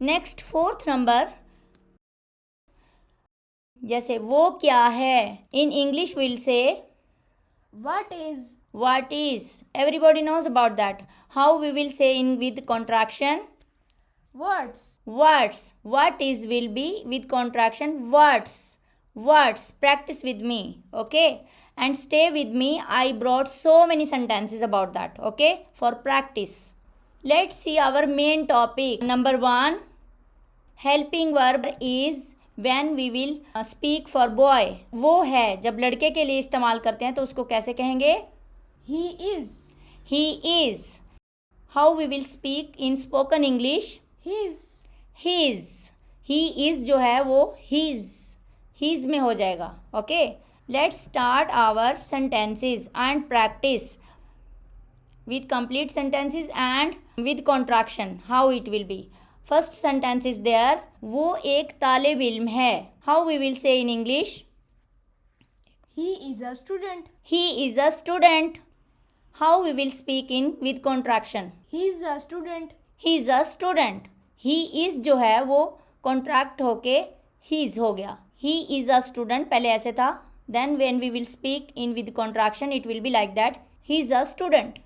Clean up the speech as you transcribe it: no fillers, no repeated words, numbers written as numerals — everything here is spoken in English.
Next fourth number, जैसे वो क्या है, in English will say What is? what is. Everybody knows about that. How we will say in with contraction? Words. Words. What is will be with contraction words. Words. Practice with me. Okay. And stay with me. I brought so many sentences about that. Okay. For practice. Let's see our main topic. Number 1. Helping verb is when we will speak for boy. वो है जब लड़के के लिए इस्तेमाल करते हैं तो उसको कैसे कहेंगे? He is. He is. How we will speak in spoken English? His. His. He is जो है वो his में हो जाएगा. Okay. Let's start our sentences and practice with complete sentences and with contraction. How it will be. First sentence is there. वो एक तालिब इल्म है. How we will say in English? He is a student. He is a student. How we will speak in with contraction? He is a student. He is a student. He is जो है वो contract होके his हो गया. He is a student पहले ऐसे था. Then when we will speak in with contraction it will be like that. He is a student.